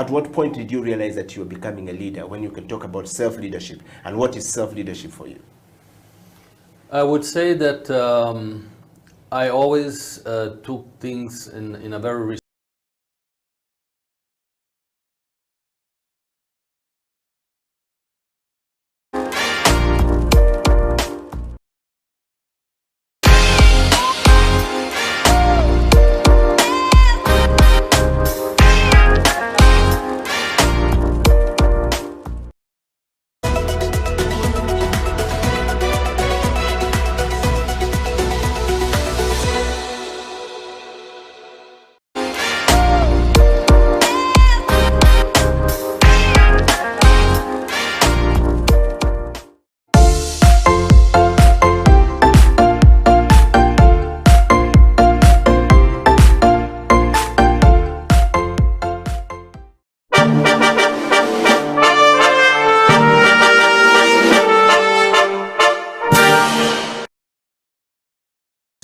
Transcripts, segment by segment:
at what point did you realize that you were becoming a leader, when you can talk about self-leadership? And what is self-leadership for you? I would say that I always took things in a very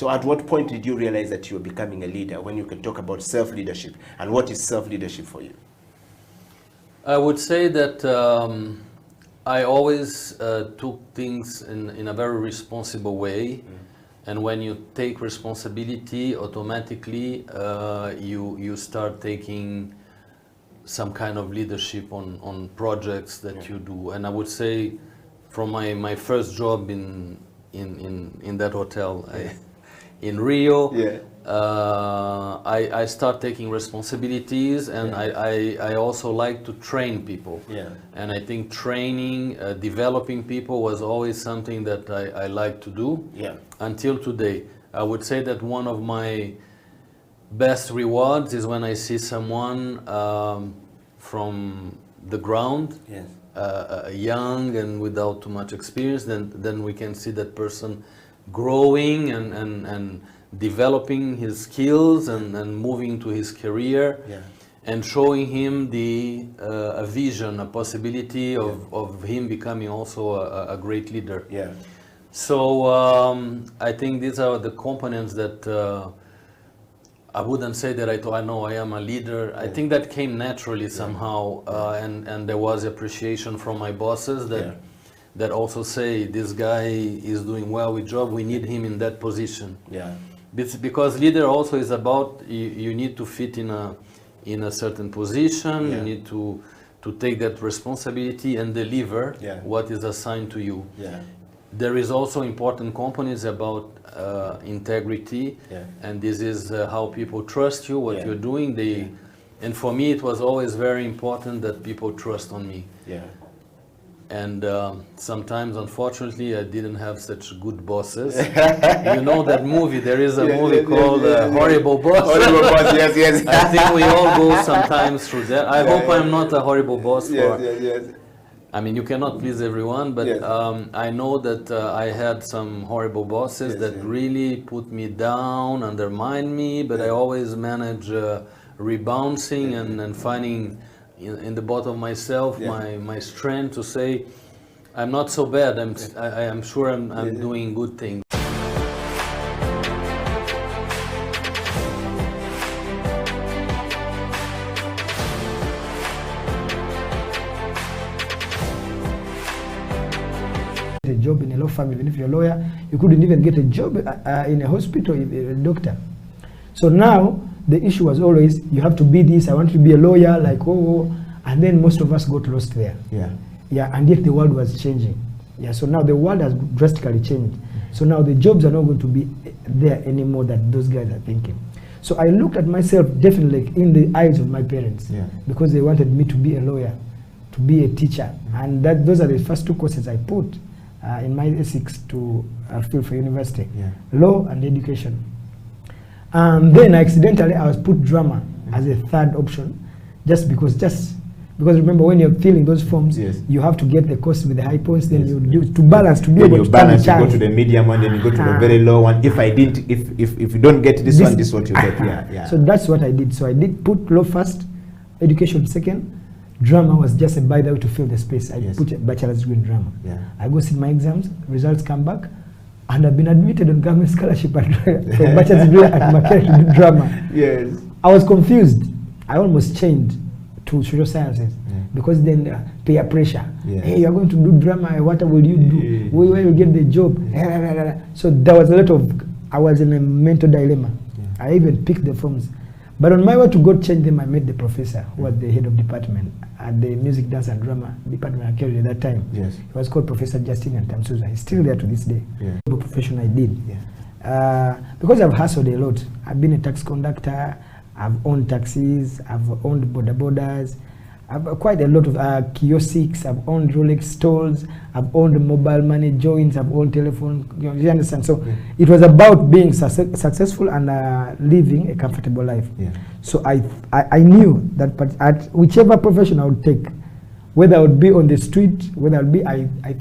So at what point did you realize that you were becoming a leader, when you can talk about self-leadership? And what is self-leadership for you? I would say that I always took things in a very responsible way. And when you take responsibility, automatically you start taking some kind of leadership on projects that you do. And I would say from my first job in that hotel, in Rio, I start taking responsibilities, and I also like to train people. And I think training, developing people was always something that I like to do until today. I would say that one of my best rewards is when I see someone from the ground, young and without too much experience, then we can see that person growing and developing his skills and moving to his career, and showing him a vision, a possibility of him becoming also a great leader. So I think these are the components that I wouldn't say that I know I am a leader. I think that came naturally somehow, and there was appreciation from my bosses that also say, this guy is doing well with job, we need him in that position. Because leader also is about, you need to fit in a certain position, you need to take that responsibility and deliver what is assigned to you. There is also important components about integrity, and this is how people trust you, what you're doing. And for me, it was always very important that people trust on me. And sometimes, unfortunately, I didn't have such good bosses. You know that movie, there is a movie called Horrible Boss. Horrible Boss, yes. I think we all go sometimes through that. I hope I'm not a horrible boss. I mean, you cannot please everyone, but I know that I had some horrible bosses that really put me down, undermined me, but I always manage rebounding and finding in the bottom of myself my strength to say, I'm not so bad, I'm sure I'm doing good things. A job in a law firm, even if you're a lawyer, you couldn't even get a job in a hospital if you're a doctor. So now the issue was always, you have to be this, I want to be a lawyer, like, and then most of us got lost there. And yet the world was changing. So now the world has drastically changed. So now the jobs are not going to be there anymore that those guys are thinking. So I looked at myself definitely in the eyes of my parents, because they wanted me to be a lawyer, to be a teacher. And those are the first two courses I put in my ethics to fill for university, law and education. Then accidentally I was put drama as a third option, just because remember, when you're filling those forms, you have to get the course with the high points, then you do to balance, to be able to balance, you go to the medium one, then you go to the very low one. If you don't get this one, this is what you get. So that's what I did. So I did put law first, education second, drama was just a by the way to fill the space. I put a bachelor's degree in drama. I go sit my exams, results come back, and I've been admitted on government scholarship for bachelor's degree at Makere to do drama. I was confused. I almost changed to social sciences because then peer pressure. Hey, you're going to do drama. What will you do? Where will you get the job? So there was a lot of. I was in a mental dilemma. I even picked the forms. But on my way to go change them, I met the professor who was the head of department at the music, dance and drama department I carried at that time. He was called Professor Justin Tamsuza. He's still there to this day. The profession I did. Because I've hustled a lot. I've been a tax conductor, I've owned taxis, I've owned borders, I've quite a lot of kiosks, I've owned Rolex stores, I've owned mobile money joints, I've owned telephone, you understand? So it was about being successful and living a comfortable life. So I knew that at whichever profession I would take, whether I would be on the street, whether I would be, I